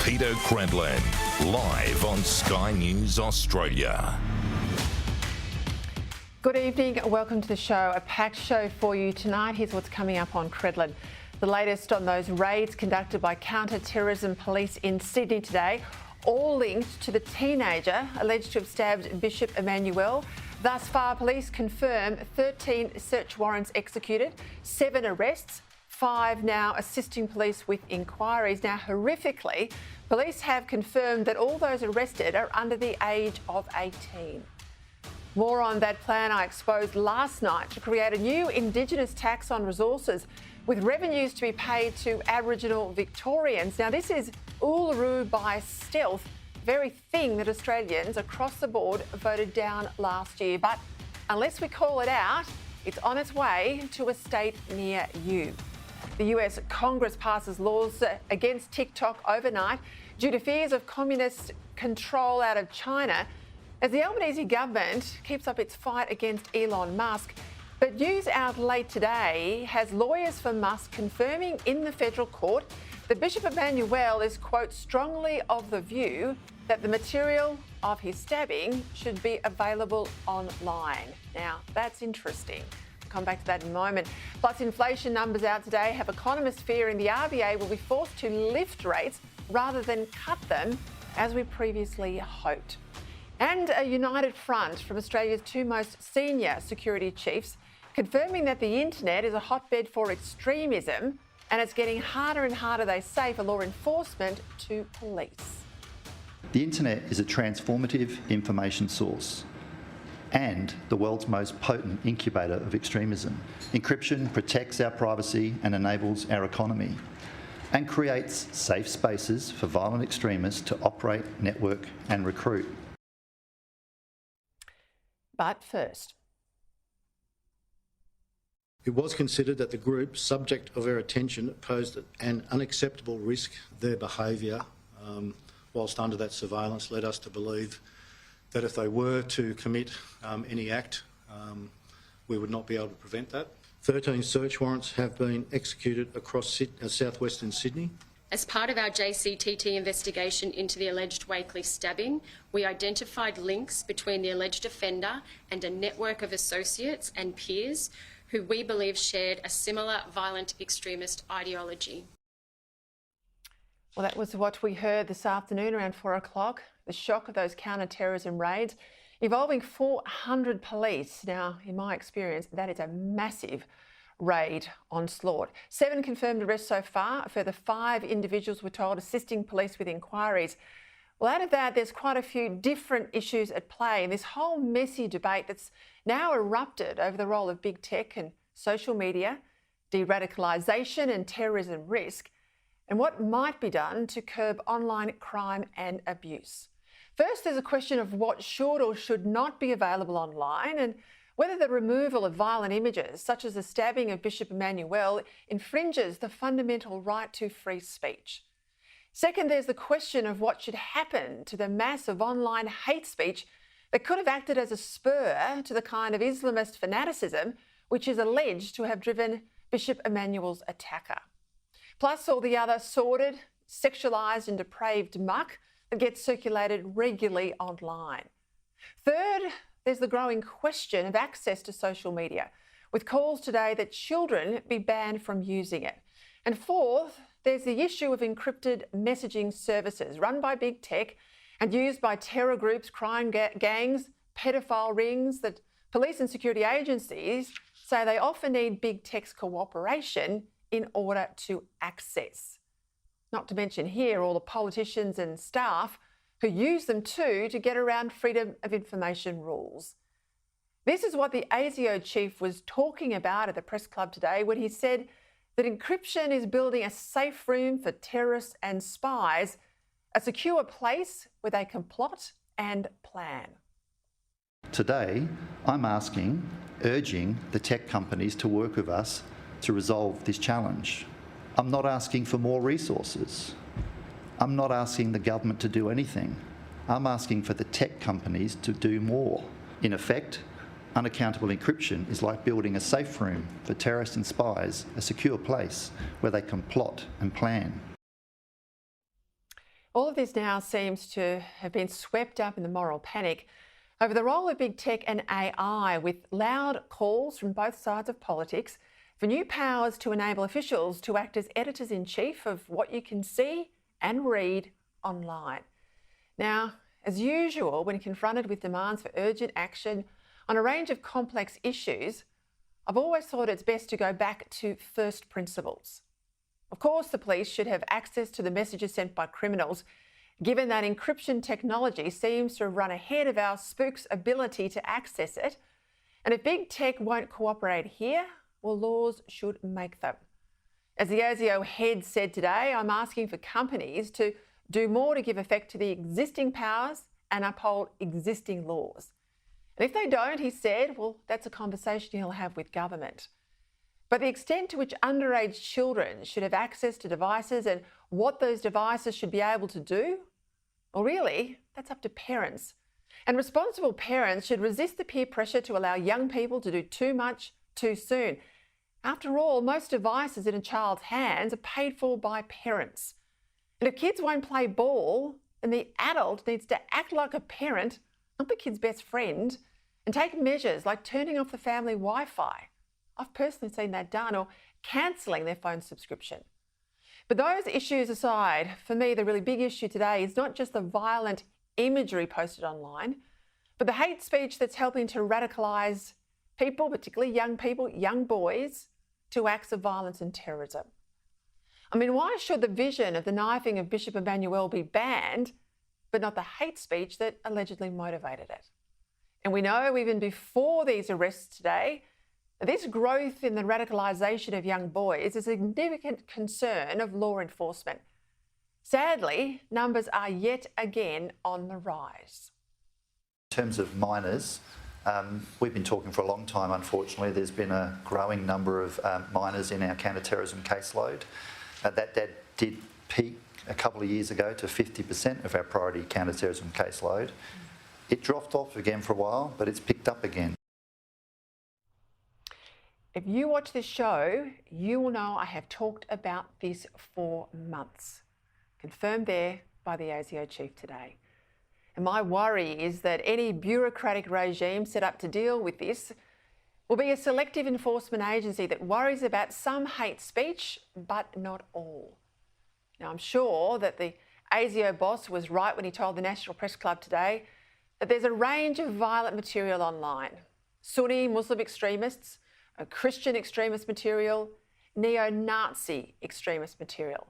Peter Credlin, live on Sky News Australia. Good evening, welcome to the show. A packed show for you tonight. Here's what's coming up on Credlin. The latest on those raids conducted by counter-terrorism police in Sydney today, all linked to the teenager alleged to have stabbed Bishop Emmanuel. Thus far, police confirm 13 search warrants executed, 7 arrests, 5 now assisting police with inquiries. Now, horrifically, police have confirmed that all those arrested are under the age of 18. More on that plan I exposed last night to create a new Indigenous tax on resources with revenues to be paid to Aboriginal Victorians. Now, this is Uluru by stealth, very thing that Australians across the board voted down last year. But unless we call it out, it's on its way to a state near you. The US Congress passes laws against TikTok overnight due to fears of communist control out of China, as the Albanese government keeps up its fight against Elon Musk. But news out late today has lawyers for Musk confirming in the federal court that Bishop Emmanuel is, quote, strongly of the view that the material of his stabbing should be available online. Now, that's interesting. Come back to that in a moment. Plus, inflation numbers out today have economists fearing the RBA will be forced to lift rates rather than cut them, as we previously hoped. And a united front from Australia's 2 most senior security chiefs confirming that the internet is a hotbed for extremism, and it's getting harder and harder, they say, for law enforcement to police. The internet is a transformative information source and the world's most potent incubator of extremism. Encryption protects our privacy and enables our economy, and creates safe spaces for violent extremists to operate, network and recruit. But first, it was considered that the group, subject of our attention, posed an unacceptable risk. Their behaviour, whilst under that surveillance, led us to believe that if they were to commit any act, we would not be able to prevent that. 13 search warrants have been executed across southwestern Sydney. As part of our JCTT investigation into the alleged Wakely stabbing, we identified links between the alleged offender and a network of associates and peers who we believe shared a similar violent extremist ideology. Well, that was what we heard this afternoon around 4 o'clock. The shock of those counter-terrorism raids involving 400 police. Now, in my experience, that is a massive raid onslaught. 7 confirmed arrests so far. A further 5 individuals were told assisting police with inquiries. Well, out of that, there's quite a few different issues at play in this whole messy debate that's now erupted over the role of big tech and social media, de-radicalization and terrorism risk, and what might be done to curb online crime and abuse. First, there's a question of what should or should not be available online, and whether the removal of violent images, such as the stabbing of Bishop Emmanuel, infringes the fundamental right to free speech. Second, there's the question of what should happen to the mass of online hate speech that could have acted as a spur to the kind of Islamist fanaticism which is alleged to have driven Bishop Emmanuel's attacker. Plus all the other sordid, sexualised and depraved muck that gets circulated regularly online. Third, there's the growing question of access to social media, with calls today that children be banned from using it. And fourth, there's the issue of encrypted messaging services run by big tech and used by terror groups, crime gangs, pedophile rings that police and security agencies say they often need big tech's cooperation in order to access. Not to mention here all the politicians and staff who use them too to get around freedom of information rules. This is what the ASIO chief was talking about at the press club today when he said that encryption is building a safe room for terrorists and spies, a secure place where they can plot and plan. Today, I'm urging the tech companies to work with us to resolve this challenge. I'm not asking for more resources. I'm not asking the government to do anything. I'm asking for the tech companies to do more. In effect, unaccountable encryption is like building a safe room for terrorists and spies, a secure place where they can plot and plan. All of this now seems to have been swept up in the moral panic over the role of big tech and AI, with loud calls from both sides of politics for new powers to enable officials to act as editors-in-chief of what you can see and read online. Now, as usual, when confronted with demands for urgent action on a range of complex issues, I've always thought it's best to go back to first principles. Of course, the police should have access to the messages sent by criminals, given that encryption technology seems to have run ahead of our spooks' ability to access it. And if big tech won't cooperate here, well, laws should make them. As the ASIO head said today, I'm asking for companies to do more to give effect to the existing powers and uphold existing laws. And if they don't, he said, well, that's a conversation he'll have with government. But the extent to which underage children should have access to devices and what those devices should be able to do, well, really, that's up to parents. And responsible parents should resist the peer pressure to allow young people to do too much too soon. After all, most devices in a child's hands are paid for by parents. And if kids won't play ball, then the adult needs to act like a parent, not the kid's best friend, and take measures like turning off the family Wi-Fi. I've personally seen that done, or cancelling their phone subscription. But those issues aside, for me, the really big issue today is not just the violent imagery posted online, but the hate speech that's helping to radicalise people, particularly young people, young boys, to acts of violence and terrorism. I mean, why should the vision of the knifing of Bishop Emmanuel be banned, but not the hate speech that allegedly motivated it? And we know even before these arrests today, this growth in the radicalisation of young boys is a significant concern of law enforcement. Sadly, numbers are yet again on the rise. In terms of minors, we've been talking for a long time, unfortunately. There's been a growing number of minors in our counter-terrorism caseload. That did peak a couple of years ago to 50% of our priority counter-terrorism caseload. It dropped off again for a while, but it's picked up again. If you watch this show, you will know I have talked about this for months. Confirmed there by the ASIO chief today. And my worry is that any bureaucratic regime set up to deal with this will be a selective enforcement agency that worries about some hate speech, but not all. Now, I'm sure that the ASIO boss was right when he told the National Press Club today that there's a range of violent material online. Sunni Muslim extremists, Christian extremist material, neo-Nazi extremist material.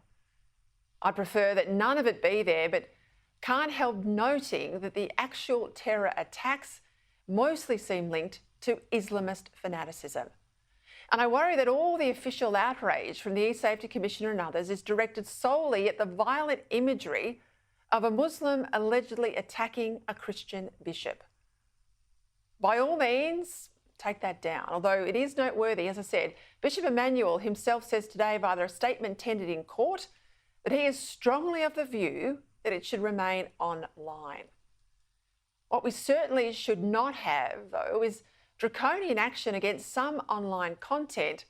I'd prefer that none of it be there, but can't help noting that the actual terror attacks mostly seem linked to Islamist fanaticism. And I worry that all the official outrage from the E-Safety Commissioner and others is directed solely at the violent imagery of a Muslim allegedly attacking a Christian bishop. By all means, take that down. Although it is noteworthy, as I said, Bishop Emmanuel himself says today via a statement tendered in court that he is strongly of the view that it should remain online. What we certainly should not have, though, is draconian action against some online content,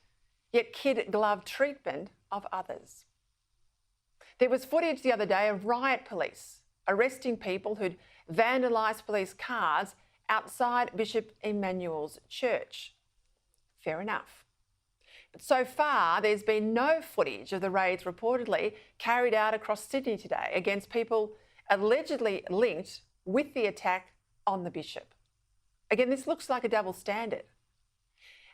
yet kid-glove treatment of others. There was footage the other day of riot police arresting people who'd vandalised police cars outside Bishop Emmanuel's church. Fair enough. But so far, there's been no footage of the raids reportedly carried out across Sydney today against people allegedly linked with the attack on the bishop. Again, this looks like a double standard.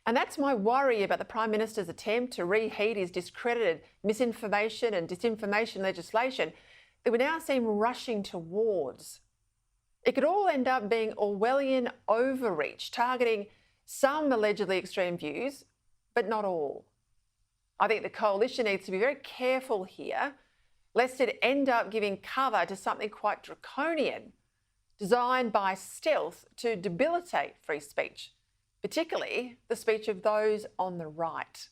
And that's my worry about the Prime Minister's attempt to reheat his discredited misinformation and disinformation legislation that we now seem rushing towards. It could all end up being Orwellian overreach, targeting some allegedly extreme views, but not all. I think the coalition needs to be very careful here, lest it end up giving cover to something quite draconian, designed by stealth to debilitate free speech, particularly the speech of those on the right.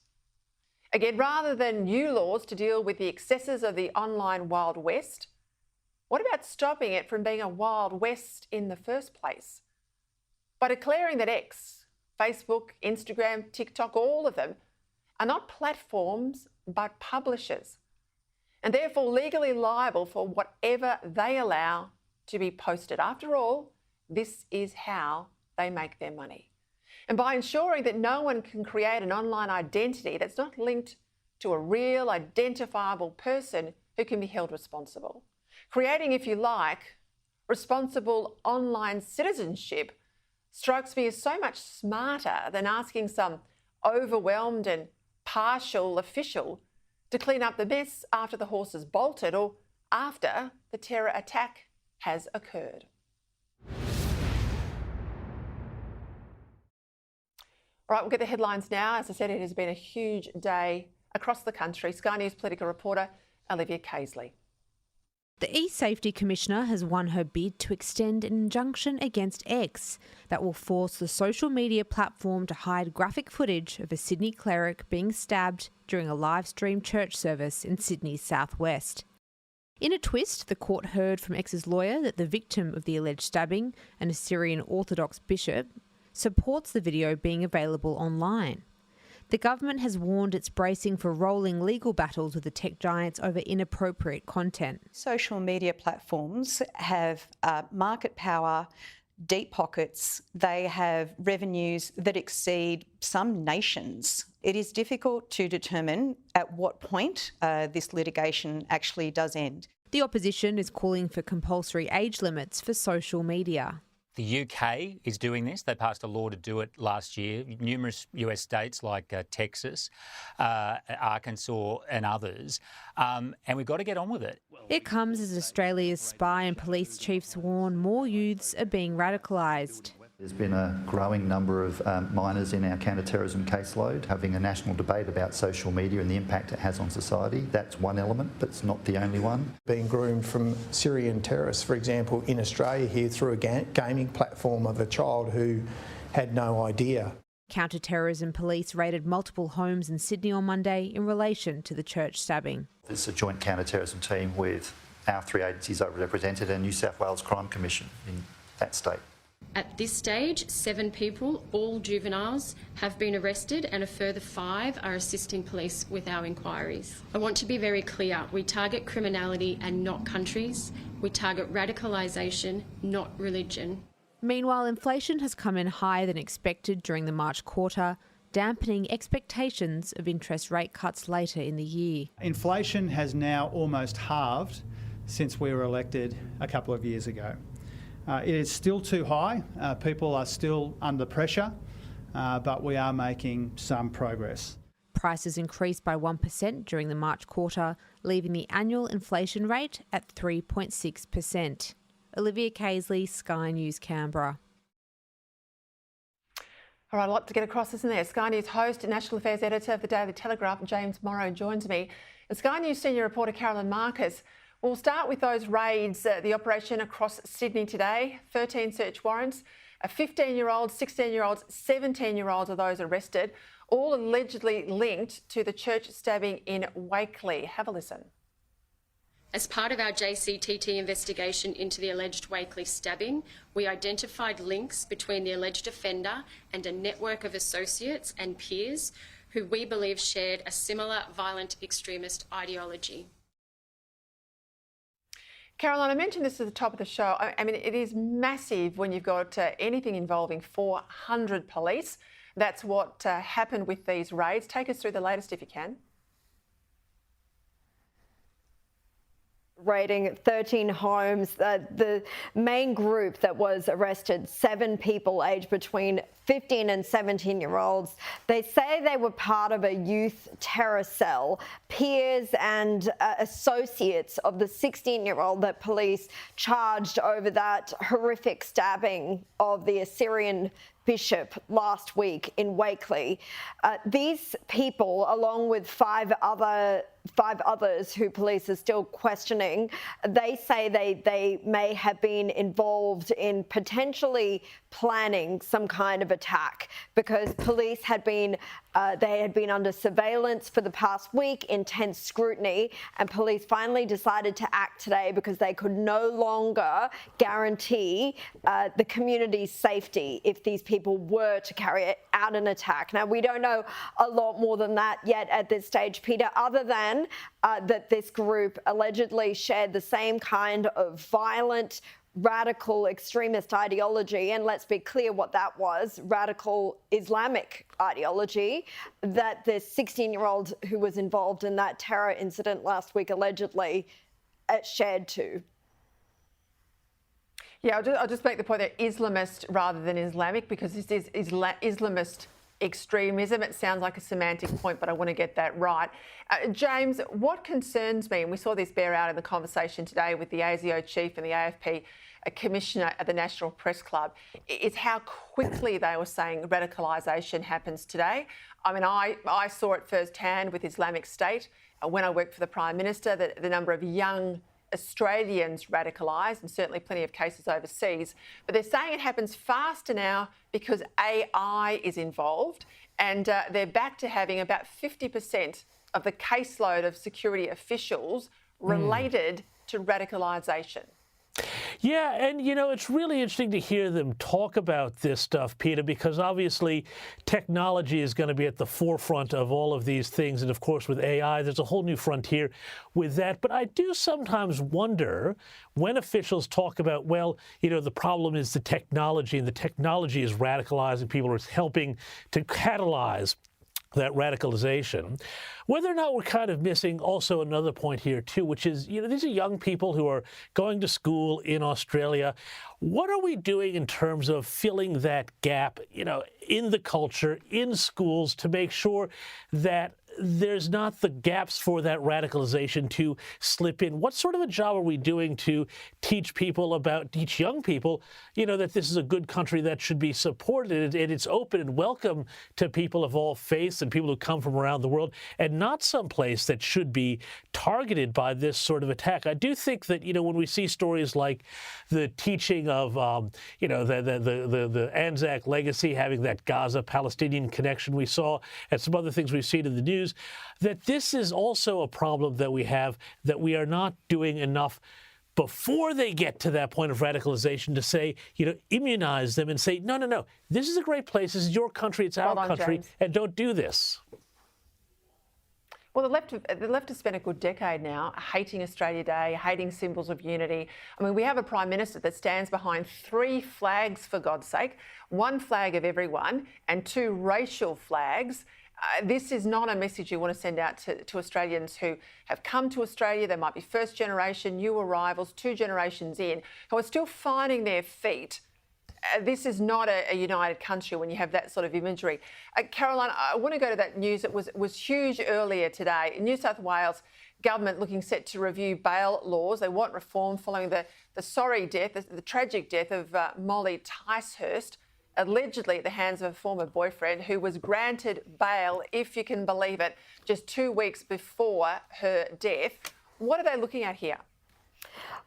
Again, rather than new laws to deal with the excesses of the online Wild West, what about stopping it from being a Wild West in the first place? By declaring that X, Facebook, Instagram, TikTok, all of them, are not platforms but publishers. and therefore legally liable for whatever they allow to be posted. After all, this is how they make their money. And by ensuring that no one can create an online identity that's not linked to a real identifiable person who can be held responsible. Creating, if you like, responsible online citizenship strikes me as so much smarter than asking some overwhelmed and partial official to clean up the mess after the horse has bolted or after the terror attack has occurred. All right, we'll get the headlines now. As I said, it has been a huge day across the country. Sky News political reporter Olivia Casely. The eSafety Commissioner has won her bid to extend an injunction against X that will force the social media platform to hide graphic footage of a Sydney cleric being stabbed during a live-streamed church service in Sydney's southwest. In a twist, the court heard from X's lawyer that the victim of the alleged stabbing, an Assyrian Orthodox bishop, supports the video being available online. The government has warned it's bracing for rolling legal battles with the tech giants over inappropriate content. Social media platforms have market power, deep pockets. They have revenues that exceed some nations. It is difficult to determine at what point this litigation actually does end. The opposition is calling for compulsory age limits for social media. The UK is doing this. They passed a law to do it last year. Numerous US states like Texas, Arkansas and others. And we've got to get on with it. It comes as Australia's spy and police chiefs warn more youths are being radicalised. There's been a growing number of minors in our counter-terrorism caseload having a national debate about social media and the impact it has on society. That's one element, but it's not the only one. Being groomed from Syrian terrorists, for example, in Australia here through a gaming platform of a child who had no idea. Counterterrorism police raided multiple homes in Sydney on Monday in relation to the church stabbing. There's a joint counter-terrorism team with our three agencies overrepresented and New South Wales Crime Commission in that state. At this stage, 7 people, all juveniles, have been arrested and a further 5 are assisting police with our inquiries. I want to be very clear. We target criminality and not countries. We target radicalisation, not religion. Meanwhile, inflation has come in higher than expected during the March quarter, dampening expectations of interest rate cuts later in the year. Inflation has now almost halved since we were elected a couple of years ago. It is still too high. People are still under pressure, but we are making some progress. Prices increased by 1% during the March quarter, leaving the annual inflation rate at 3.6%. Olivia Casely, Sky News, Canberra. All right, a lot to get across, isn't there? Sky News host and National Affairs Editor of the Daily Telegraph, James Morrow, joins me. And Sky News senior reporter Carolyn Marcus. We'll start with those raids, the operation across Sydney today. 13 search warrants, 15-year-olds, 16-year-olds, 17-year-olds are those arrested, all allegedly linked to the church stabbing in Wakeley. Have a listen. As part of our JCTT investigation into the alleged Wakeley stabbing, we identified links between the alleged offender and a network of associates and peers who we believe shared a similar violent extremist ideology. Caroline, I mentioned this at the top of the show. I mean, it is massive when you've got anything involving 400 police. That's what happened with these raids. Take us through the latest if you can. Raiding 13 homes. The main group that was arrested, 7 people aged between 15 and 17-year-olds. They say they were part of a youth terror cell, peers and associates of the 16-year-old that police charged over that horrific stabbing of the Assyrian bishop last week in Wakeley. These people, along with 5 others who police are still questioning, they say they may have been involved in potentially planning some kind of attack because police had been under surveillance for the past week, intense scrutiny, and police finally decided to act today because they could no longer guarantee the community's safety if these people were to carry out an attack. Now, we don't know a lot more than that yet at this stage, Peter, other than that this group allegedly shared the same kind of violent, radical extremist ideology, and let's be clear what that was, radical Islamic ideology, that this 16-year-old who was involved in that terror incident last week allegedly shared too. Yeah, I'll just make the point that Islamist rather than Islamic, because this is Islamist extremism. It sounds like a semantic point, but I want to get that right. James, what concerns me, and we saw this bear out in the conversation today with the ASIO chief and the AFP commissioner at the National Press Club, is how quickly they were saying radicalisation happens today. I mean, I saw it firsthand with Islamic State when I worked for the Prime Minister, the number of young Australians radicalised, and certainly plenty of cases overseas. But they're saying it happens faster now because AI is involved, and they're back to having about 50% of the caseload of security officials related to radicalisation. Yeah, and you know, it's really interesting to hear them talk about this stuff, Peter, because obviously technology is going to be at the forefront of all of these things. And of course, with AI, there's a whole new frontier with that. But I do sometimes wonder when officials talk about, well, you know, the problem is the technology, and the technology is radicalizing people, or it's helping to catalyze that radicalization, whether or not we're kind of missing also another point here too, which is, you know, these are young people who are going to school in Australia. What are we doing in terms of filling that gap, you know, in the culture, in schools, to make sure that there's not the gaps for that radicalization to slip in? What sort of a job are we doing to teach young people, you know, that this is a good country that should be supported, and it's open and welcome to people of all faiths and people who come from around the world, and not some place that should be targeted by this sort of attack? I do think that, you know, when we see stories like the teaching of, you know, the Anzac legacy, having that Gaza-Palestinian connection we saw, and some other things we've seen in the news, that this is also a problem that we have, that we are not doing enough before they get to that point of radicalization to say, you know, immunize them and say, no, this is a great place, this is your country, it's our country, James, and don't do this. Well, the left has spent a good decade now hating Australia Day, hating symbols of unity. I mean, we have a Prime Minister that stands behind 3 flags, for God's sake, 1 flag of everyone and 2 racial flags. This is not a message you want to send out to Australians who have come to Australia. They might be first generation, new arrivals, 2 generations in, who are still finding their feet. This is not a united country when you have that sort of imagery. Caroline, I want to go to that news that was huge earlier today. New South Wales government looking set to review bail laws. They want reform following the sorry death, the tragic death of Molly Ticehurst, allegedly at the hands of a former boyfriend, who was granted bail, if you can believe it, just 2 weeks before her death. What are they looking at here?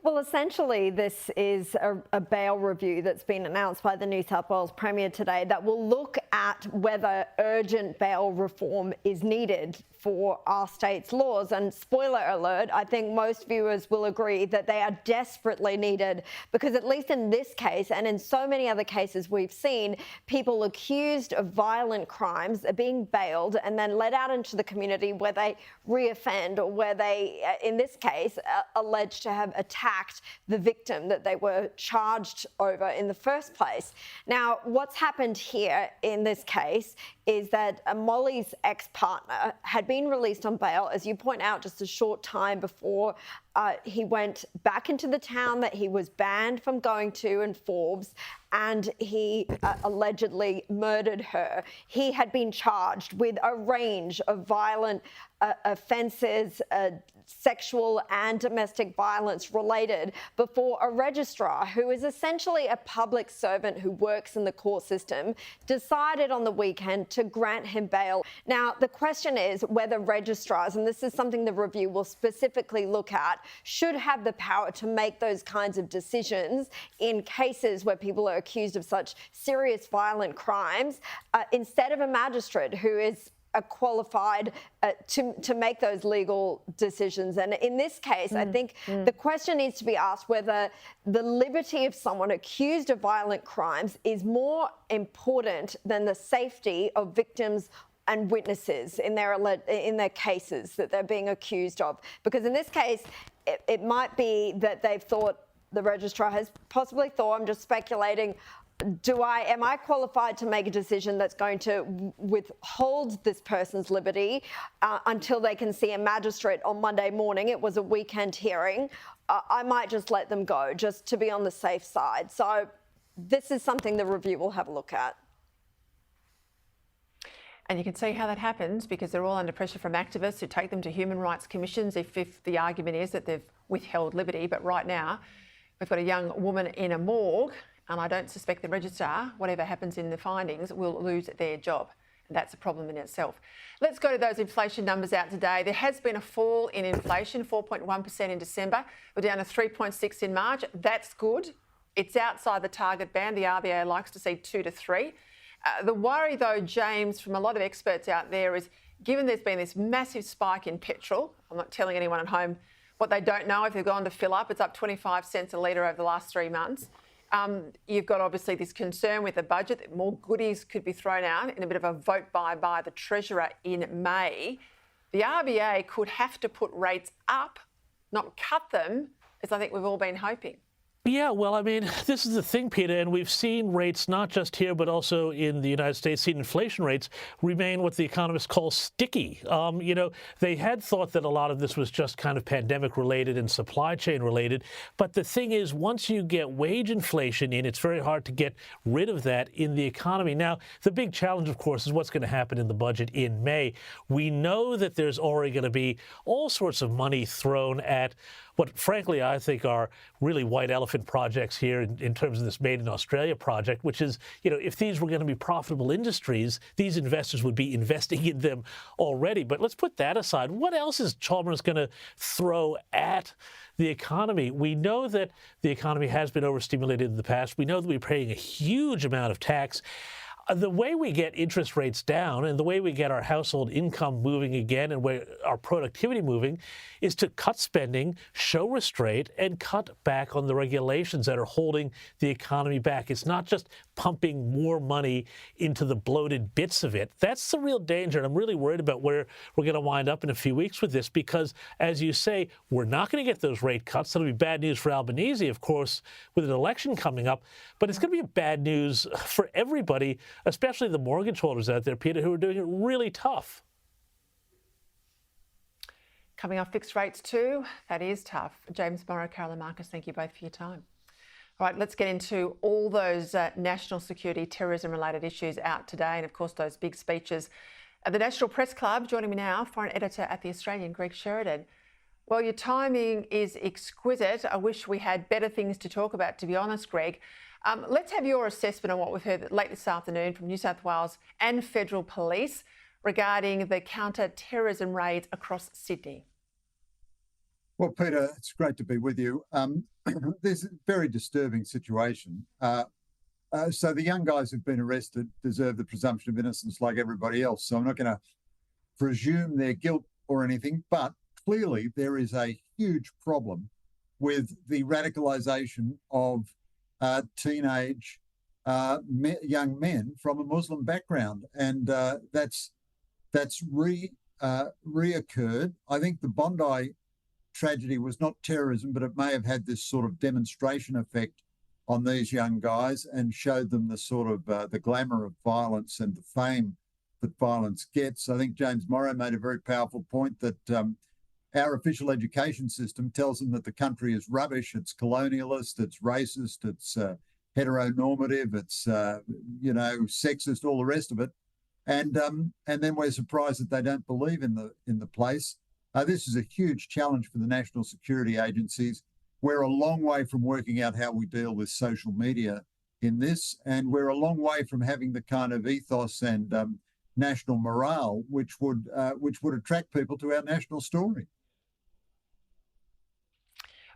Well, essentially, this is a bail review that's been announced by the New South Wales Premier today that will look at whether urgent bail reform is needed for our state's laws. And spoiler alert, I think most viewers will agree that they are desperately needed, because at least in this case and in so many other cases we've seen, people accused of violent crimes are being bailed and then let out into the community where they reoffend, or where they, in this case, alleged to have attacked the victim that they were charged over in the first place. Now, what's happened here in this case is that Molly's ex-partner had been released on bail, as you point out, just a short time before he went back into the town that he was banned from going to in Forbes, and he allegedly murdered her. He had been charged with a range of violent offences, sexual and domestic violence related, before a registrar, who is essentially a public servant who works in the court system, decided on the weekend to grant him bail. Now, the question is whether registrars, and this is something the review will specifically look at, should have the power to make those kinds of decisions in cases where people are accused of such serious violent crimes, instead of a magistrate who is are qualified to make those legal decisions. And in this case, I think the question needs to be asked whether the liberty of someone accused of violent crimes is more important than the safety of victims and witnesses in their cases that they're being accused of. Because in this case, it might be that they've thought, the registrar has possibly thought, I'm just speculating, am I qualified to make a decision that's going to withhold this person's liberty until they can see a magistrate on Monday morning? It was a weekend hearing. I might just let them go, just to be on the safe side. So this is something the review will have a look at. And you can see how that happens because they're all under pressure from activists who take them to human rights commissions if the argument is that they've withheld liberty. But right now, we've got a young woman in a morgue, and I don't suspect the registrar, whatever happens in the findings, will lose their job. And that's a problem in itself. Let's go to those inflation numbers out today. There has been a fall in inflation, 4.1% in December. We're down to 3.6 in March. That's good. It's outside the target band. The RBA likes to see 2 to 3. The worry, though, James, from a lot of experts out there is, given there's been this massive spike in petrol, I'm not telling anyone at home what they don't know if they've gone to fill up, it's up 25 cents a litre over the last 3 months. You've got obviously this concern with the budget that more goodies could be thrown out in a bit of a vote by the Treasurer in May. The RBA could have to put rates up, not cut them, as I think we've all been hoping. Yeah, well, I mean, this is the thing, Peter, and we've seen rates not just here but also in the United States, seen inflation rates remain what the economists call sticky. They had thought that a lot of this was just kind of pandemic related and supply chain related. But the thing is, once you get wage inflation in, it's very hard to get rid of that in the economy. Now, the big challenge, of course, is what's going to happen in the budget in May. We know that there's already going to be all sorts of money thrown at what, frankly, I think are really white elephant projects here in terms of this Made in Australia project, which is, if these were going to be profitable industries, these investors would be investing in them already. But let's put that aside. What else is Chalmers going to throw at the economy? We know that the economy has been overstimulated in the past. We know that we're paying a huge amount of tax. The way we get interest rates down and the way we get our household income moving again and where our productivity moving is to cut spending, show restraint, and cut back on the regulations that are holding the economy back. It's not just pumping more money into the bloated bits of it. That's the real danger, and I'm really worried about where we're going to wind up in a few weeks with this because, as you say, we're not going to get those rate cuts. That'll be bad news for Albanese, of course, with an election coming up, but it's going to be bad news for everybody, especially the mortgage holders out there, Peter, who are doing it really tough. Coming off fixed rates too, that is tough. James Morrow, Carolyn Marcus, thank you both for your time. All right, let's get into all those national security, terrorism-related issues out today, and of course those big speeches at the National Press Club. Joining me now, foreign editor at The Australian, Greg Sheridan. Well, your timing is exquisite. I wish we had better things to talk about, to be honest, Greg. Let's have your assessment on what we've heard late this afternoon from New South Wales and federal police regarding the counter-terrorism raids across Sydney. Well, Peter, it's great to be with you. There's a very disturbing situation. So the young guys who've been arrested deserve the presumption of innocence like everybody else. So I'm not going to presume their guilt or anything, but clearly there is a huge problem with the radicalisation of teenage young men from a Muslim background, and that's reoccurred. I think the Bondi tragedy was not terrorism, but it may have had this sort of demonstration effect on these young guys and showed them the sort of the glamour of violence and the fame that violence gets. I think James Morrow made a very powerful point that our official education system tells them that the country is rubbish, it's colonialist, it's racist, it's heteronormative, it's sexist, all the rest of it, and then we're surprised that they don't believe in the place. This is a huge challenge for the national security agencies. We're a long way from working out how we deal with social media in this, and we're a long way from having the kind of ethos and national morale which would attract people to our national story.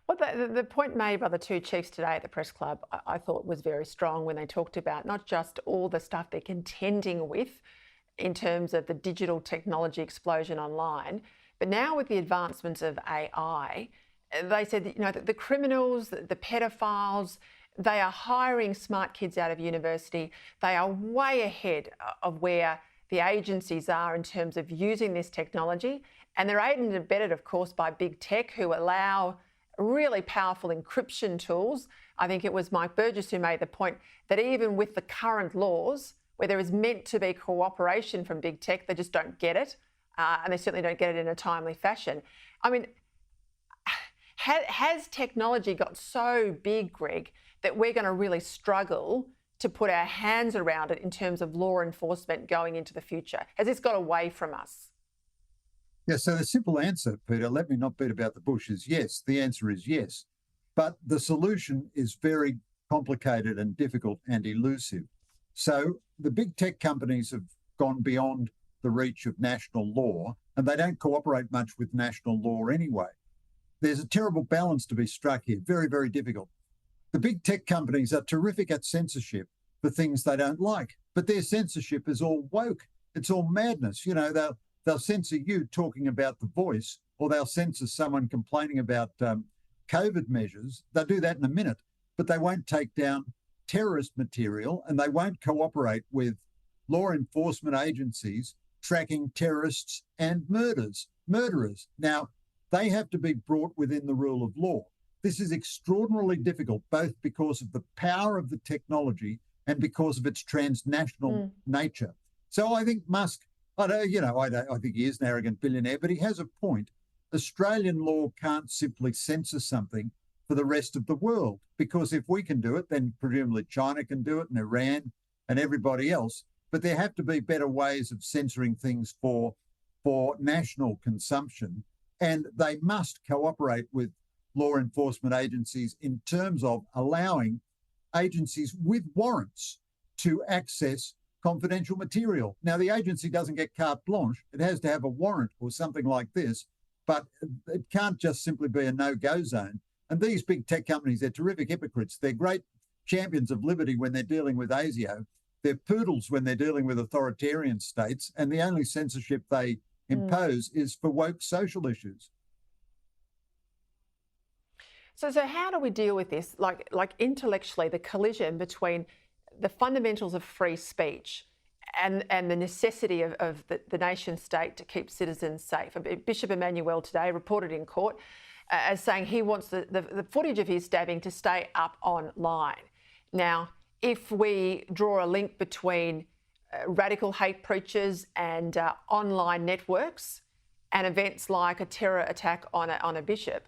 Well, the point made by the two chiefs today at the press club, I thought was very strong when they talked about not just all the stuff they're contending with in terms of the digital technology explosion online. But now with the advancements of AI, they said that, you know, the criminals, the pedophiles, they are hiring smart kids out of university. They are way ahead of where the agencies are in terms of using this technology. And they're aided and abetted, of course, by big tech, who allow really powerful encryption tools. I think it was Mike Burgess who made the point that even with the current laws, where there is meant to be cooperation from big tech, they just don't get it. And they certainly don't get it in a timely fashion. I mean, has technology got so big, Greg, that we're going to really struggle to put our hands around it in terms of law enforcement going into the future? Has this got away from us? Yeah, so the simple answer, Peter, let me not beat about the bush, is yes. The answer is yes. But the solution is very complicated and difficult and elusive. So the big tech companies have gone beyond the reach of national law, and they don't cooperate much with national law anyway. There's a terrible balance to be struck here, very, very difficult. The big tech companies are terrific at censorship for things they don't like, but their censorship is all woke. It's all madness. You know, they'll censor you talking about The Voice, or they'll censor someone complaining about COVID measures. They'll do that in a minute, but they won't take down terrorist material, and they won't cooperate with law enforcement agencies tracking terrorists and murderers. Now, they have to be brought within the rule of law. This is extraordinarily difficult, both because of the power of the technology and because of its transnational nature. So I think Musk, I think he is an arrogant billionaire, but he has a point. Australian law can't simply censor something for the rest of the world, because if we can do it, then presumably China can do it, and Iran and everybody else. But there have to be better ways of censoring things for national consumption, and they must cooperate with law enforcement agencies in terms of allowing agencies with warrants to access confidential material. Now, the agency doesn't get carte blanche. It has to have a warrant or something like this, but it can't just simply be a no-go zone. And these big tech companies, they're terrific hypocrites. They're great champions of liberty when they're dealing with ASIO. They're poodles when they're dealing with authoritarian states, and the only censorship they impose is for woke social issues. So how do we deal with this? Like intellectually, the collision between the fundamentals of free speech and the necessity of the nation state to keep citizens safe. Bishop Emmanuel today reported in court as saying he wants the footage of his stabbing to stay up online. Now, if we draw a link between radical hate preachers and online networks and events like a terror attack on a bishop,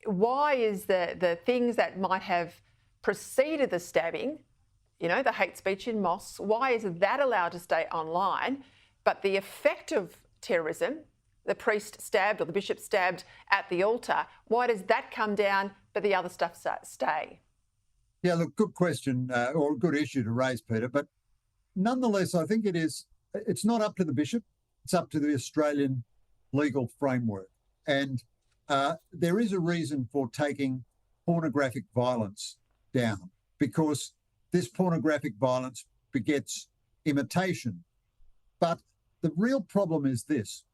why is the things that might have preceded the stabbing, you know, the hate speech in mosques, why is that allowed to stay online, but the effect of terrorism, the priest stabbed or the bishop stabbed at the altar, why does that come down but the other stuff stay? Yeah, look, good question or a good issue to raise, Peter. But nonetheless, I think it's not up to the bishop. It's up to the Australian legal framework. And there is a reason for taking pornographic violence down, because this pornographic violence begets imitation. But the real problem is this.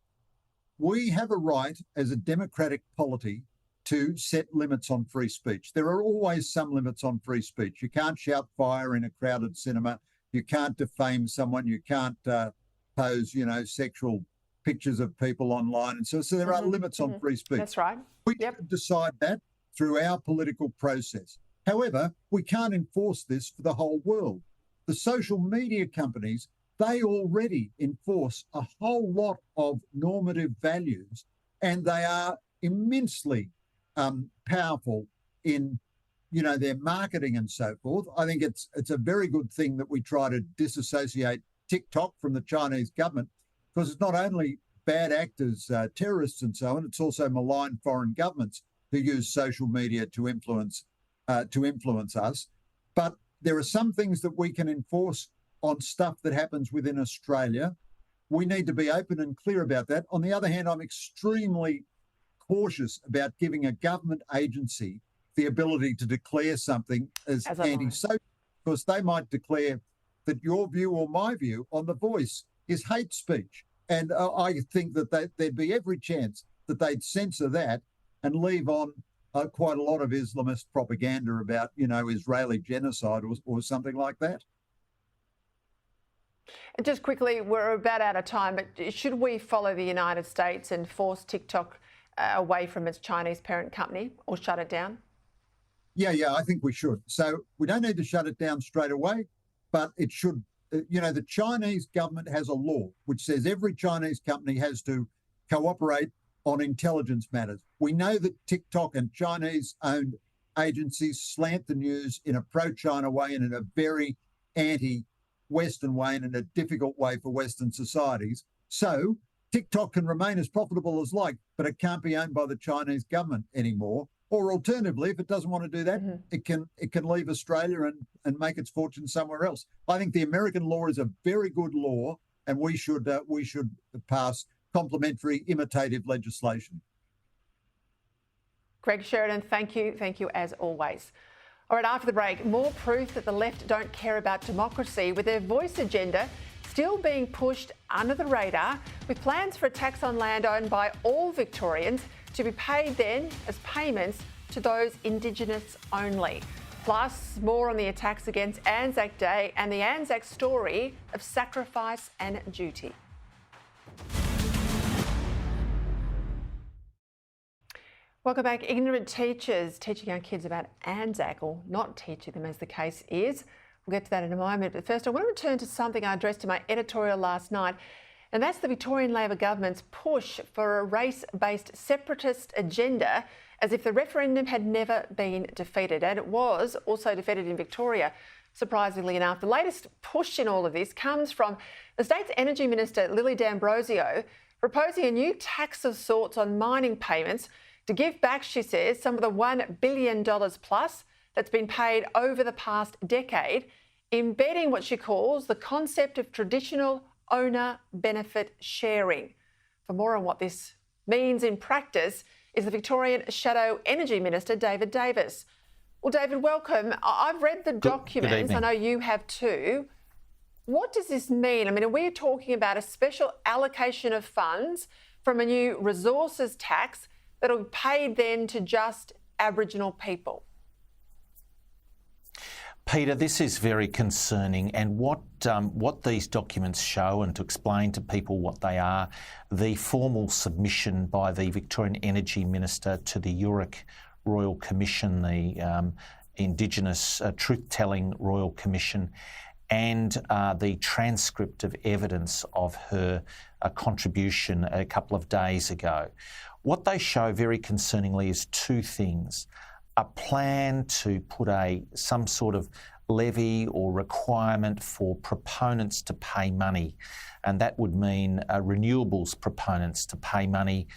We have a right as a democratic polity to set limits on free speech. There are always some limits on free speech. You can't shout fire in a crowded cinema. You can't defame someone. You can't pose, sexual pictures of people online. And so there are limits on free speech. That's right. We can decide that through our political process. However, we can't enforce this for the whole world. The social media companies, they already enforce a whole lot of normative values, and they are immensely powerful in, their marketing and so forth. I think it's a very good thing that we try to disassociate TikTok from the Chinese government, because it's not only bad actors, terrorists and so on, it's also malign foreign governments who use social media to influence us. But there are some things that we can enforce on stuff that happens within Australia. We need to be open and clear about that. On the other hand, I'm extremely cautious about giving a government agency the ability to declare something as anti-social, because they might declare that your view or my view on The Voice is hate speech. And I think that there'd be every chance that they'd censor that and leave on quite a lot of Islamist propaganda about, Israeli genocide or something like that. And just quickly, we're about out of time, but should we follow the United States and force TikTok away from its Chinese parent company or shut it down? Yeah, I think we should. So we don't need to shut it down straight away, but it should. The Chinese government has a law which says every Chinese company has to cooperate on intelligence matters. We know that TikTok and Chinese-owned agencies slant the news in a pro-China way and in a very anti-Western way and in a difficult way for Western societies. So TikTok can remain as profitable as like, but it can't be owned by the Chinese government anymore. Or alternatively, if it doesn't want to do that, it can leave Australia and make its fortune somewhere else. I think the American law is a very good law, and we should pass complementary imitative legislation. Greg Sheridan, thank you as always. All right, after the break, more proof that the left don't care about democracy, with their voice agenda still being pushed under the radar, with plans for a tax on land owned by all Victorians to be paid then as payments to those Indigenous only. Plus, more on the attacks against Anzac Day and the Anzac story of sacrifice and duty. Welcome back. Ignorant teachers teaching our kids about Anzac, or not teaching them as the case is. We'll get to that in a moment. But first, I want to return to something I addressed in my editorial last night, and that's the Victorian Labor government's push for a race-based separatist agenda, as if the referendum had never been defeated. And it was also defeated in Victoria, surprisingly enough. The latest push in all of this comes from the state's Energy Minister, Lily D'Ambrosio, proposing a new tax of sorts on mining payments to give back, she says, some of the $1 billion plus that's been paid over the past decade, embedding what she calls the concept of traditional owner benefit sharing. For more on what this means in practice is the Victorian Shadow Energy Minister, David Davis. Well, David, welcome. I've read the documents. I know you have too. What does this mean? I mean, are we talking about a special allocation of funds from a new resources tax that'll be paid then to just Aboriginal people? Peter, this is very concerning, and what these documents show, and to explain to people what they are, the formal submission by the Victorian Energy Minister to the URIC Royal Commission, the Indigenous Truth-Telling Royal Commission, and the transcript of evidence of her contribution a couple of days ago. What they show very concerningly is two things. A plan to put some sort of levy or requirement for proponents to pay money, and that would mean renewables proponents to pay money,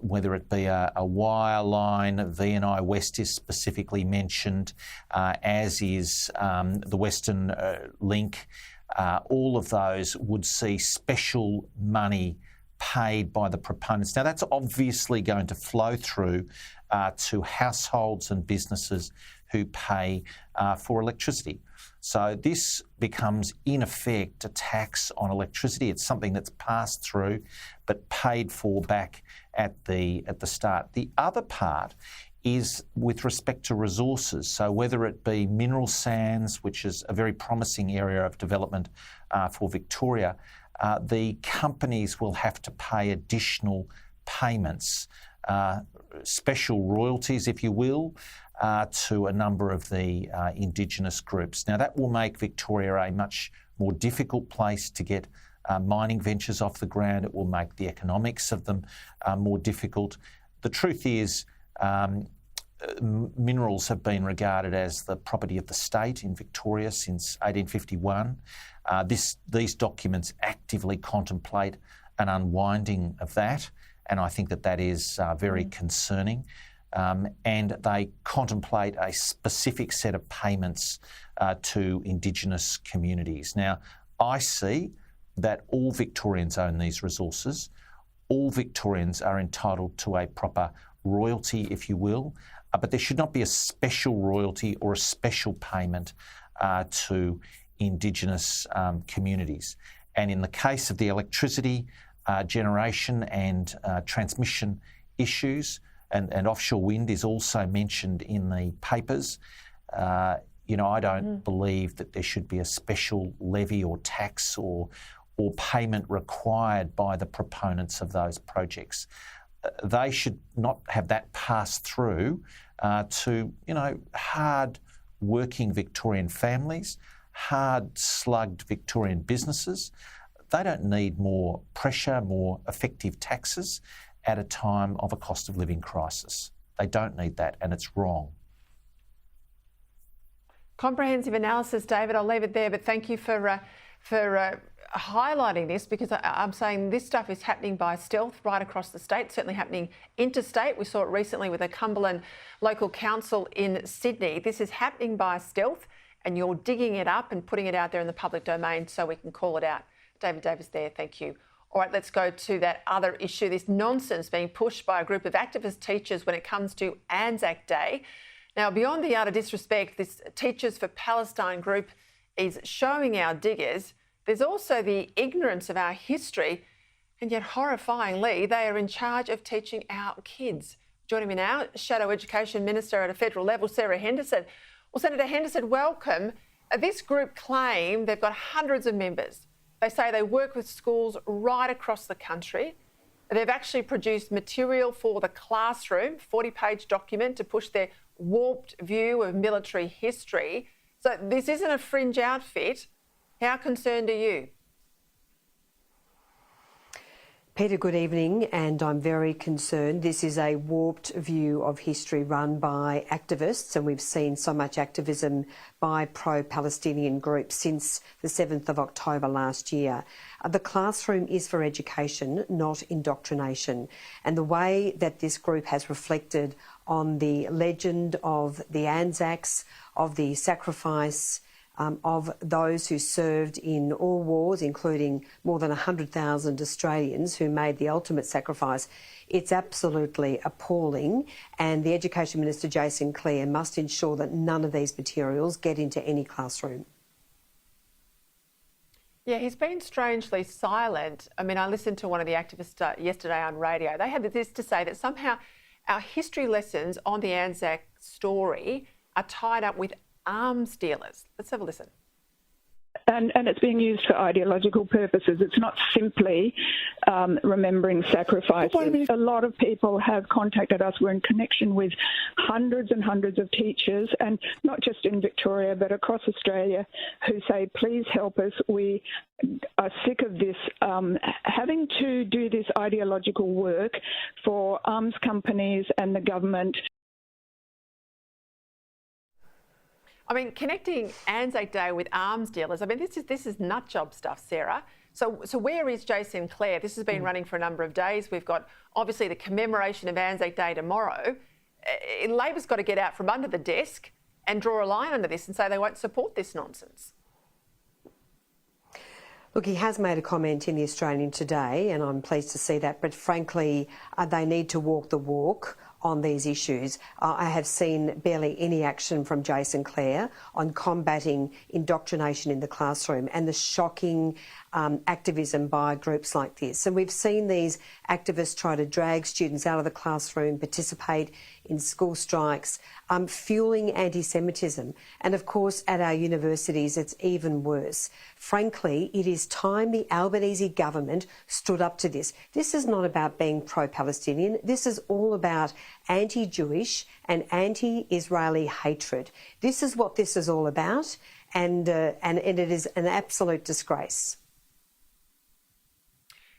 whether it be a wire line. VNI West is specifically mentioned, as is the Western Link. All of those would see special money paid by the proponents. Now, that's obviously going to flow through to households and businesses who pay for electricity. So this becomes, in effect, a tax on electricity. It's something that's passed through but paid for back at the start. The other part is with respect to resources. So whether it be mineral sands, which is a very promising area of development for Victoria, the companies will have to pay additional payments, special royalties, if you will, to a number of the Indigenous groups. Now, that will make Victoria a much more difficult place to get mining ventures off the ground. It will make the economics of them more difficult. The truth is, minerals have been regarded as the property of the state in Victoria since 1851. These documents actively contemplate an unwinding of that, and I think that is very concerning. And they contemplate a specific set of payments to Indigenous communities. Now, I see that all Victorians own these resources. All Victorians are entitled to a proper royalty, if you will, but there should not be a special royalty or a special payment to Indigenous communities. And in the case of the electricity generation and transmission issues, and offshore wind is also mentioned in the papers, I don't believe that there should be a special levy or tax or payment required by the proponents of those projects. They should not have that pass through to, hard working Victorian families, hard slugged Victorian businesses. They don't need more pressure, more effective taxes at a time of a cost of living crisis. They don't need that, and it's wrong. Comprehensive analysis, David. I'll leave it there, but thank you for highlighting this, because I'm saying this stuff is happening by stealth right across the state, certainly happening interstate. We saw it recently with a Cumberland local council in Sydney. This is happening by stealth, and you're digging it up and putting it out there in the public domain so we can call it out. David Davis there, thank you. All right, let's go to that other issue, this nonsense being pushed by a group of activist teachers when it comes to Anzac Day. Now, beyond the utter disrespect, this Teachers for Palestine group is showing our diggers, there's also the ignorance of our history, and yet horrifyingly, they are in charge of teaching our kids. Joining me now, Shadow Education Minister at a federal level, Sarah Henderson. Well, Senator Henderson, welcome. This group claim they've got hundreds of members. They say they work with schools right across the country. They've actually produced material for the classroom, 40-page document to push their warped view of military history. So this isn't a fringe outfit. How concerned are you? Peter, good evening, and I'm very concerned. This is a warped view of history run by activists, and we've seen so much activism by pro-Palestinian groups since the 7th of October last year. The classroom is for education, not indoctrination, and the way that this group has reflected on the legend of the Anzacs, of the sacrifice of those who served in all wars, including more than 100,000 Australians who made the ultimate sacrifice. It's absolutely appalling, and the Education Minister, Jason Clare, must ensure that none of these materials get into any classroom. Yeah, he's been strangely silent. I mean, I listened to one of the activists yesterday on radio. They had this to say, that somehow our history lessons on the Anzac story are tied up with arms dealers. Let's have a listen. And it's being used for ideological purposes. It's not simply remembering sacrifices. A lot of people have contacted us. We're in connection with hundreds and hundreds of teachers, and not just in Victoria, but across Australia, who say, please help us. We are sick of this, having to do this ideological work for arms companies and the government. I mean, connecting Anzac Day with arms dealers, I mean, this is nut job stuff, Sarah. So where is Jason Clare? This has been running for a number of days. We've got, obviously, the commemoration of Anzac Day tomorrow. Labor's got to get out from under the desk and draw a line under this and say they won't support this nonsense. Look, he has made a comment in the Australian today, and I'm pleased to see that, but frankly, they need to walk the walk on these issues. I have seen barely any action from Jason Clare on combating indoctrination in the classroom and the shocking activism by groups like this. And we've seen these activists try to drag students out of the classroom, participate in school strikes, fueling anti-Semitism. And of course, at our universities, it's even worse. Frankly, it is time the Albanese government stood up to this. This is not about being pro-Palestinian. This is all about anti-Jewish and anti-Israeli hatred. This is what this is all about, and it is an absolute disgrace.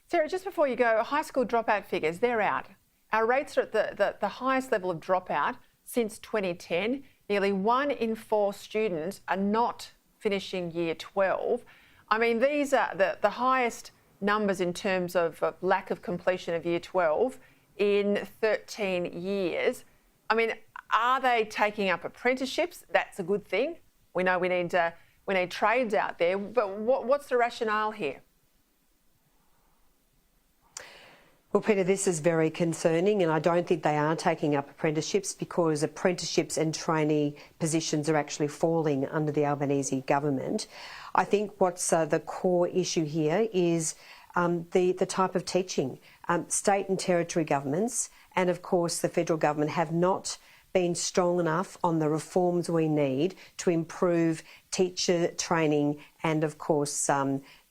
Sarah, just before you go, high school dropout figures, they're out. Our rates are at the highest level of dropout since 2010. Nearly 1 in 4 students are not finishing year 12. I mean, these are the highest numbers in terms of lack of completion of year 12 in 13 years. I mean, are they taking up apprenticeships? That's a good thing. We know we need trades out there, but what's the rationale here? Well, Peter, this is very concerning, and I don't think they are taking up apprenticeships because apprenticeships and trainee positions are actually falling under the Albanese government. I think what's the core issue here is the type of teaching. State and territory governments and, of course, the federal government have not been strong enough on the reforms we need to improve teacher training and, of course,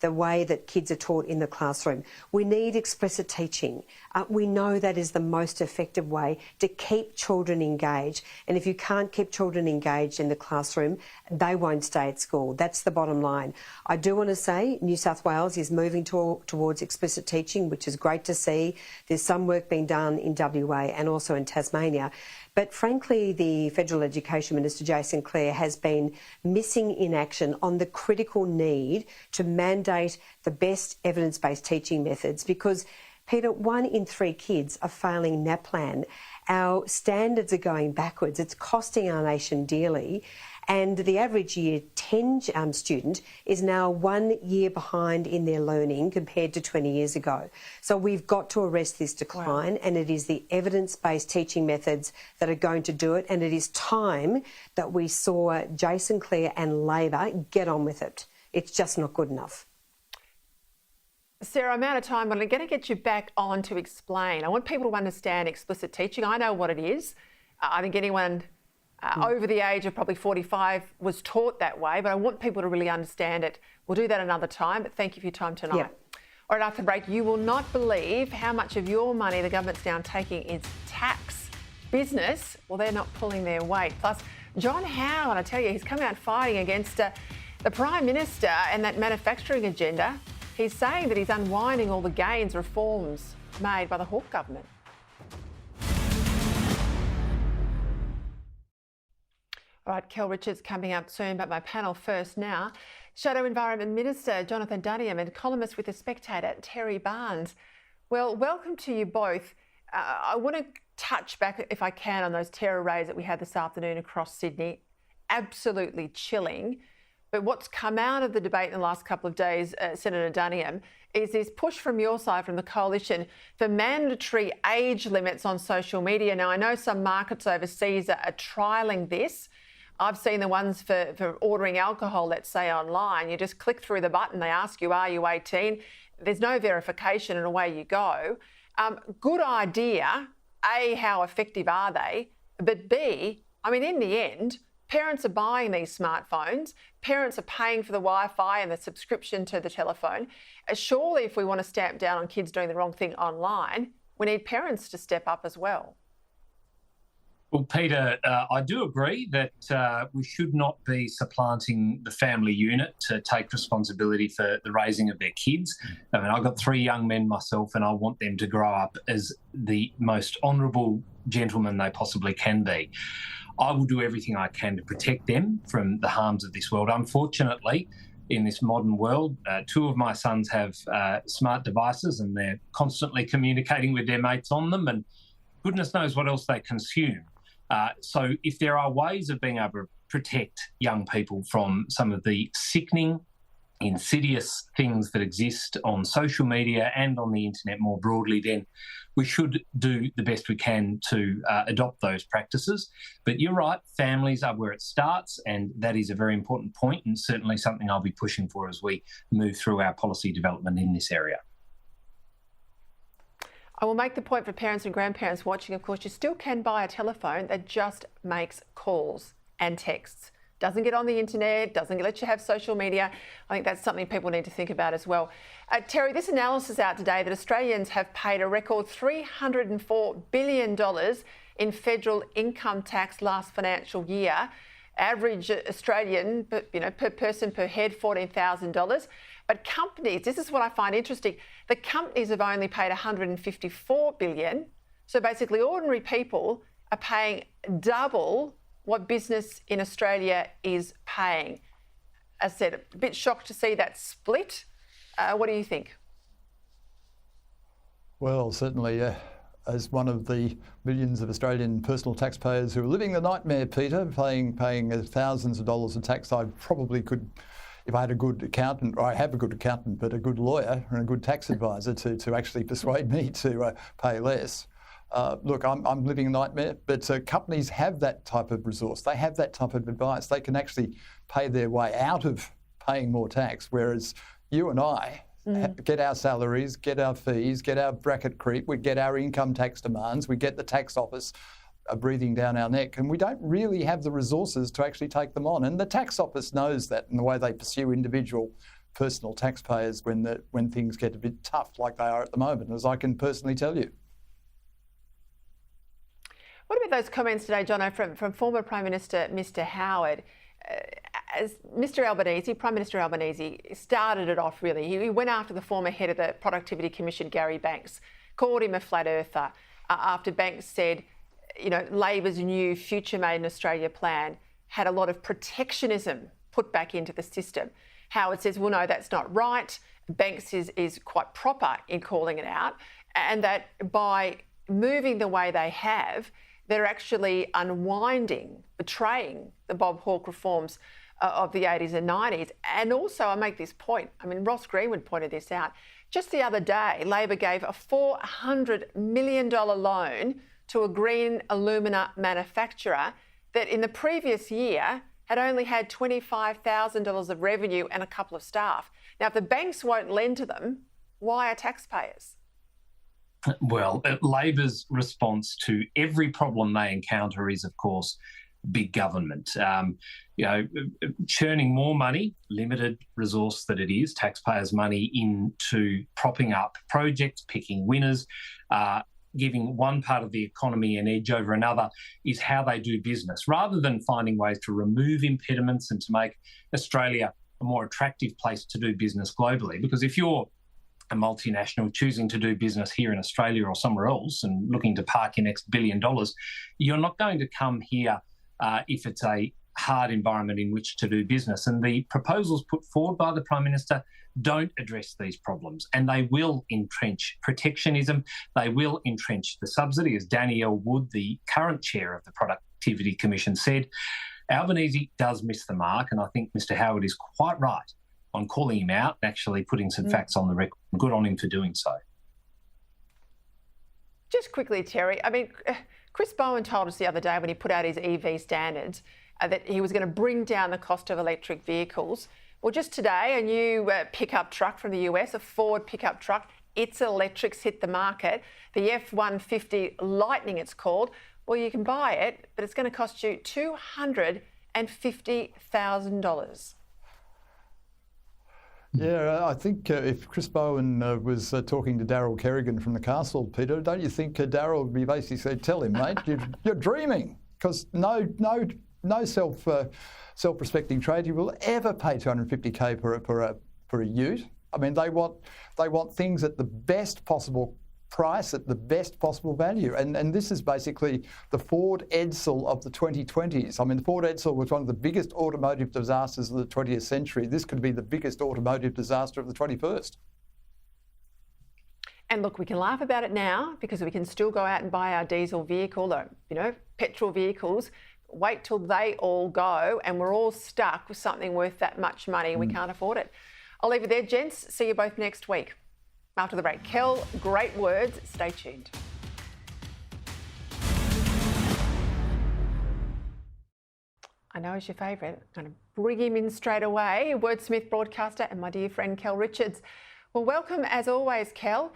the way that kids are taught in the classroom. We need explicit teaching. We know that is the most effective way to keep children engaged. And if you can't keep children engaged in the classroom, they won't stay at school. That's the bottom line. I do want to say New South Wales is moving towards explicit teaching, which is great to see. There's some work being done in WA and also in Tasmania. But frankly, the Federal Education Minister, Jason Clare, has been missing in action on the critical need to mandate the best evidence-based teaching methods because, Peter, 1 in 3 kids are failing NAPLAN. Our standards are going backwards. It's costing our nation dearly. And the average Year 10 student is now 1 year behind in their learning compared to 20 years ago. So we've got to arrest this decline, and it is the evidence-based teaching methods that are going to do it. And it is time that we saw Jason Clare and Labor get on with it. It's just not good enough. Sarah, I'm out of time, but I'm going to get you back on to explain. I want people to understand explicit teaching. I know what it is. I think anyone over the age of probably 45 was taught that way, but I want people to really understand it. We'll do that another time, but thank you for your time tonight. Yeah. All right, after the break, you will not believe how much of your money the government's now taking is tax. Business, well, they're not pulling their weight. Plus, John Howe, and I tell you, he's come out fighting against the Prime Minister and that manufacturing agenda. He's saying that he's unwinding all the gains, reforms made by the Hawke government. All right, Kell Richards coming up soon, but my panel first now. Shadow Environment Minister Jonathan Duniam and columnist with The Spectator, Terry Barnes. Well, welcome to you both. I want to touch back, if I can, on those terror raids that we had this afternoon across Sydney. Absolutely chilling. But what's come out of the debate in the last couple of days, Senator Duniam, is this push from your side, from the Coalition, for mandatory age limits on social media. Now, I know some markets overseas are trialling this. I've seen the ones for ordering alcohol, let's say online. You just click through the button, they ask you, are you 18? There's no verification and away you go. Good idea. A, how effective are they? But B, I mean, in the end, parents are buying these smartphones. Parents are paying for the Wi-Fi and the subscription to the telephone. Surely if we want to stamp down on kids doing the wrong thing online, we need parents to step up as well. Well, Peter, I do agree that we should not be supplanting the family unit to take responsibility for the raising of their kids. I mean, I've got 3 young men myself, and I want them to grow up as the most honourable gentlemen they possibly can be. I will do everything I can to protect them from the harms of this world. Unfortunately, in this modern world, 2 of my sons have smart devices, and they're constantly communicating with their mates on them, and goodness knows what else they consume. So if there are ways of being able to protect young people from some of the sickening, insidious things that exist on social media and on the internet more broadly, then we should do the best we can to adopt those practices. But you're right, families are where it starts, and that is a very important point, and certainly something I'll be pushing for as we move through our policy development in this area. I will make the point for parents and grandparents watching, of course, you still can buy a telephone that just makes calls and texts. Doesn't get on the internet, doesn't let you have social media. I think that's something people need to think about as well. Terry, this analysis out today that Australians have paid a record $304 billion in federal income tax last financial year. Average Australian, per person per head, $14,000. But companies, this is what I find interesting, the companies have only paid $154 billion. So basically ordinary people are paying double what business in Australia is paying. As I said, a bit shocked to see that split. What do you think? Well, certainly as one of the millions of Australian personal taxpayers who are living the nightmare, Peter, paying thousands of dollars of tax, I probably could if I had a good accountant, or I have a good accountant, but a good lawyer and a good tax advisor to actually persuade me to pay less. Look, I'm living a nightmare, but companies have that type of resource. They have that type of advice. They can actually pay their way out of paying more tax, whereas you and I get our salaries, get our fees, get our bracket creep, we get our income tax demands, we get the tax office breathing down our neck, and we don't really have the resources to actually take them on. And the tax office knows that in the way they pursue individual personal taxpayers when things get a bit tough like they are at the moment, as I can personally tell you. What about those comments today, Jono, from former Prime Minister Mr Howard? As Mr Albanese, Prime Minister Albanese, started it off really. He went after the former head of the Productivity Commission, Gary Banks, called him a flat earther after Banks said, you know, Labor's new Future Made in Australia plan had a lot of protectionism put back into the system. Howard says, well, no, that's not right. Banks is quite proper in calling it out, and that by moving the way they have, they're actually unwinding, betraying the Bob Hawke reforms of the 80s and 90s. And also, I make this point, I mean, Ross Greenwood pointed this out. Just the other day, Labor gave a $400 million loan to a green alumina manufacturer that in the previous year had only had $25,000 of revenue and a couple of staff. Now, if the banks won't lend to them, why are taxpayers? Well, Labor's response to every problem they encounter is, of course, big government. You know, churning more money, limited resource that it is, taxpayers' money into propping up projects, picking winners, giving one part of the economy an edge over another is how they do business, rather than finding ways to remove impediments and to make Australia a more attractive place to do business globally. Because if you're a multinational choosing to do business here in Australia or somewhere else and looking to park your next $1 billion, you're not going to come here if it's a hard environment in which to do business. And the proposals put forward by the Prime Minister don't address these problems, and they will entrench protectionism. They will entrench the subsidy, as Danielle Wood, the current chair of the Productivity Commission, said. Albanese does miss the mark, and I think Mr Howard is quite right on calling him out and actually putting some facts on the record. Good on him for doing so. Just quickly, Terry, I mean, Chris Bowen told us the other day when he put out his EV standards that he was going to bring down the cost of electric vehicles. Well, just today, a new pickup truck from the US, a Ford pickup truck, its electrics hit the market. The F-150 Lightning, it's called. Well, you can buy it, but it's going to cost you $250,000. Yeah, I think if Chris Bowen was talking to Daryl Kerrigan from the Castle, Peter, don't you think Daryl would be basically saying, tell him, mate, you're dreaming, because no self-respecting tradie will ever pay $250K for a ute. I mean, they want things at the best possible price, at the best possible value. And this is basically the Ford Edsel of the 2020s. I mean, the Ford Edsel was one of the biggest automotive disasters of the 20th century. This could be the biggest automotive disaster of the 21st. And look, we can laugh about it now because we can still go out and buy our diesel vehicle or, you know, petrol vehicles. Wait till they all go and we're all stuck with something worth that much money and we can't afford it. I'll leave it there, gents. See you both next week. After the break, Kell, great words. Stay tuned. I know he's your favourite. I'm going to bring him in straight away. Wordsmith broadcaster and my dear friend Kell Richards. Well, welcome as always, Kell.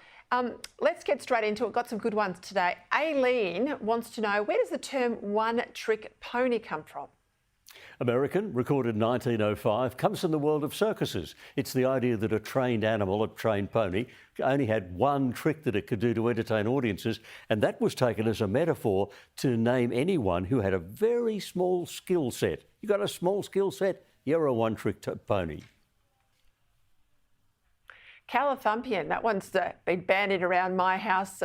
Let's get straight into it. Got some good ones today. Aileen wants to know, where does the term one-trick pony come from? American, recorded 1905, comes from the world of circuses. It's the idea that a trained animal, a trained pony, only had one trick that it could do to entertain audiences, and that was taken as a metaphor to name anyone who had a very small skill set. You got a small skill set, you're a one-trick pony. Calathumpian, that one's been bandied around my house,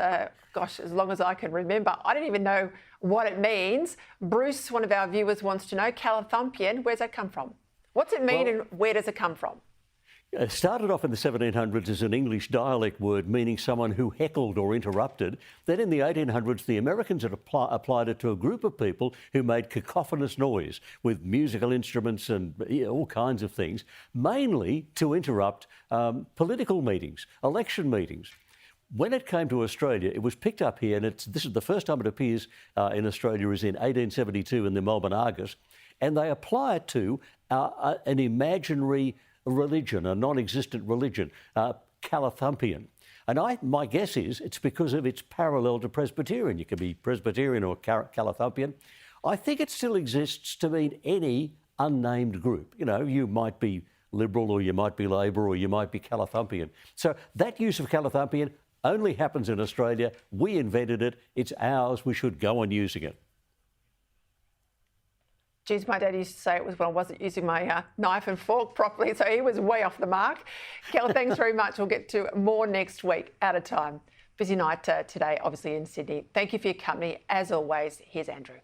gosh, as long as I can remember. I don't even know what it means. Bruce, one of our viewers, wants to know, Calathumpian, where's that come from? What's it mean and where does it come from? Started off in the 1700s as an English dialect word meaning someone who heckled or interrupted. Then in the 1800s, the Americans had applied it to a group of people who made cacophonous noise with musical instruments and all kinds of things, mainly to interrupt political meetings, election meetings. When it came to Australia, it was picked up here, and this is the first time it appears in Australia is in 1872 in the Melbourne Argus, and they apply it to an imaginary religion, a non-existent religion, Calathumpian. And my guess is it's because of its parallel to Presbyterian. You can be Presbyterian or Calathumpian. I think it still exists to mean any unnamed group. You know, you might be Liberal or you might be Labor or you might be Calathumpian. So that use of Calathumpian only happens in Australia. We invented it. It's ours. We should go on using it. Geez, my dad used to say it was when I wasn't using my knife and fork properly, so he was way off the mark. Kell, thanks very much. We'll get to more next week, out of time. Busy night today, obviously in Sydney. Thank you for your company. As always, here's Andrew.